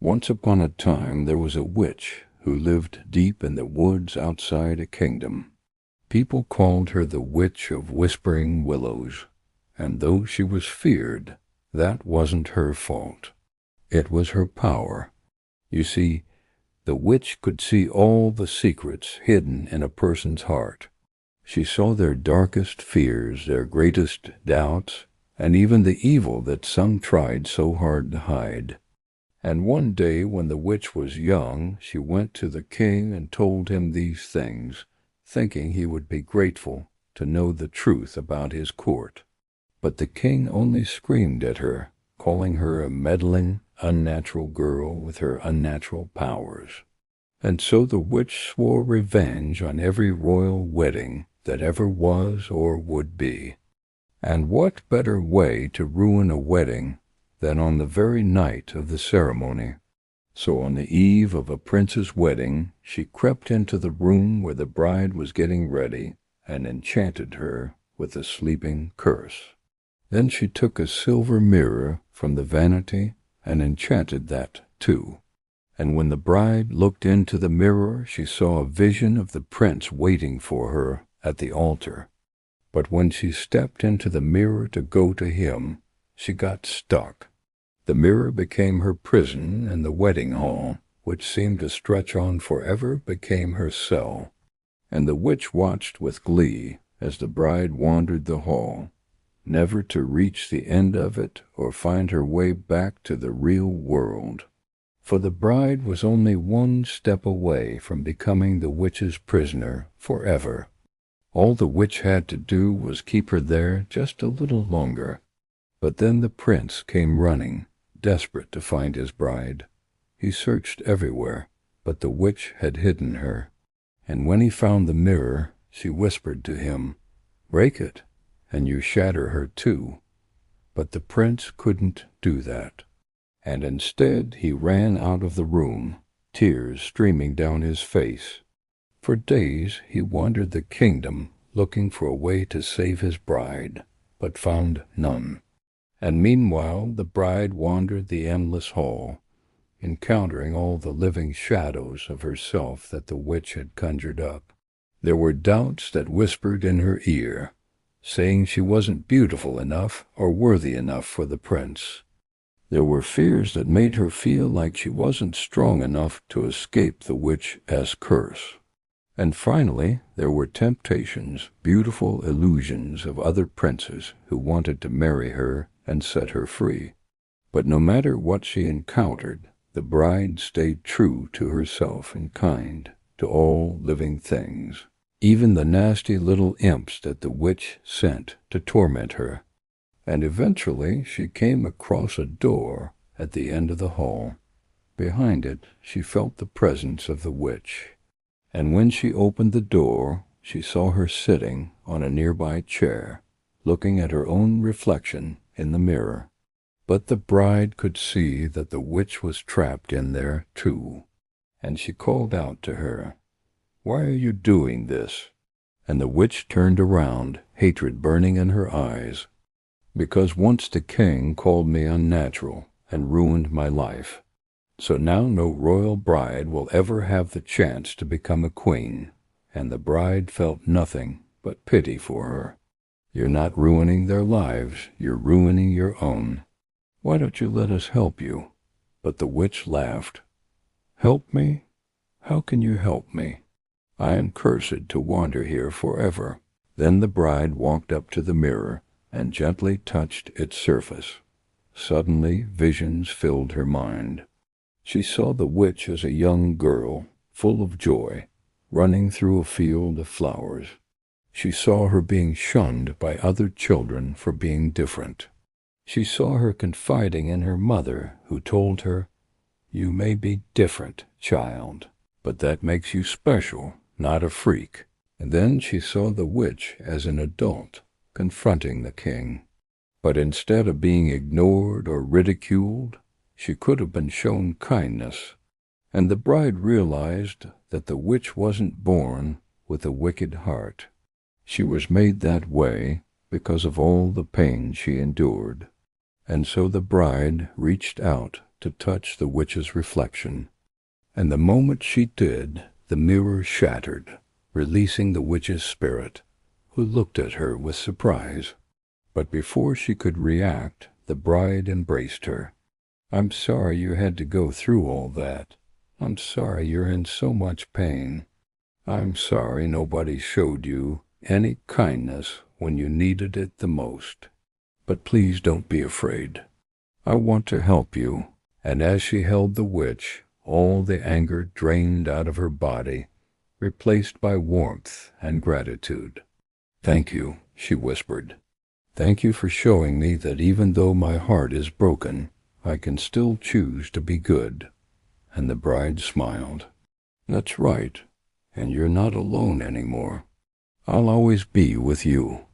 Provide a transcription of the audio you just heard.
Once upon a time there was a witch who lived deep in the woods outside a kingdom. People called her the Witch of Whispering Willows, and though she was feared, that wasn't her fault. It was her power. You see, the witch could see all the secrets hidden in a person's heart. She saw their darkest fears, their greatest doubts, and even the evil that some tried so hard to hide. And one day when the witch was young, she went to the king and told him these things, thinking he would be grateful to know the truth about his court. But the king only screamed at her, calling her a meddling, unnatural girl with her unnatural powers. And so the witch swore revenge on every royal wedding that ever was or would be. And what better way to ruin a wedding than on the very night of the ceremony? So on the eve of a prince's wedding, she crept into the room where the bride was getting ready and enchanted her with a sleeping curse. Then she took a silver mirror from the vanity and enchanted that too. And when the bride looked into the mirror, she saw a vision of the prince waiting for her at the altar. But when she stepped into the mirror to go to him, she got stuck. The mirror became her prison, and the wedding hall, which seemed to stretch on forever, became her cell. And the witch watched with glee as the bride wandered the hall, never to reach the end of it or find her way back to the real world. For the bride was only one step away from becoming the witch's prisoner forever. All the witch had to do was keep her there just a little longer. But then the prince came running, desperate to find his bride. He searched everywhere, but the witch had hidden her. And when he found the mirror, she whispered to him, "Break it, and you shatter her too." But the prince couldn't do that. And instead he ran out of the room, tears streaming down his face. For days he wandered the kingdom looking for a way to save his bride, but found none. And meanwhile the bride wandered the endless hall, encountering all the living shadows of herself that the witch had conjured up. There were doubts that whispered in her ear, saying she wasn't beautiful enough or worthy enough for the prince. There were fears that made her feel like she wasn't strong enough to escape the witch's curse. And finally, there were temptations, beautiful illusions of other princes who wanted to marry her and set her free. But no matter what she encountered, the bride stayed true to herself and kind to all living things, even the nasty little imps that the witch sent to torment her. And eventually she came across a door at the end of the hall. Behind it she felt the presence of the witch. And when she opened the door, she saw her sitting on a nearby chair, looking at her own reflection in the mirror. But the bride could see that the witch was trapped in there too, and she called out to her, "Why are you doing this?" And the witch turned around, hatred burning in her eyes. "Because once the king called me unnatural and ruined my life. So now no royal bride will ever have the chance to become a queen." And the bride felt nothing but pity for her. "You're not ruining their lives, you're ruining your own. Why don't you let us help you?" But the witch laughed. "Help me? How can you help me? I am cursed to wander here forever." Then the bride walked up to the mirror and gently touched its surface. Suddenly visions filled her mind. She saw the witch as a young girl, full of joy, running through a field of flowers. She saw her being shunned by other children for being different. She saw her confiding in her mother, who told her, "You may be different, child, but that makes you special, not a freak." And then she saw the witch as an adult, confronting the king. But instead of being ignored or ridiculed, she could have been shown kindness. And the bride realized that the witch wasn't born with a wicked heart. She was made that way because of all the pain she endured. And so the bride reached out to touch the witch's reflection, and the moment she did, the mirror shattered, releasing the witch's spirit, who looked at her with surprise. But before she could react, the bride embraced her. "I'm sorry you had to go through all that. I'm sorry you're in so much pain. I'm sorry nobody showed you any kindness when you needed it the most. But please don't be afraid. I want to help you." And as she held the witch, all the anger drained out of her body, replaced by warmth and gratitude. "Thank you," she whispered. "Thank you for showing me that even though my heart is broken, I can still choose to be good." And the bride smiled. "That's right, and you're not alone anymore. I'll always be with you."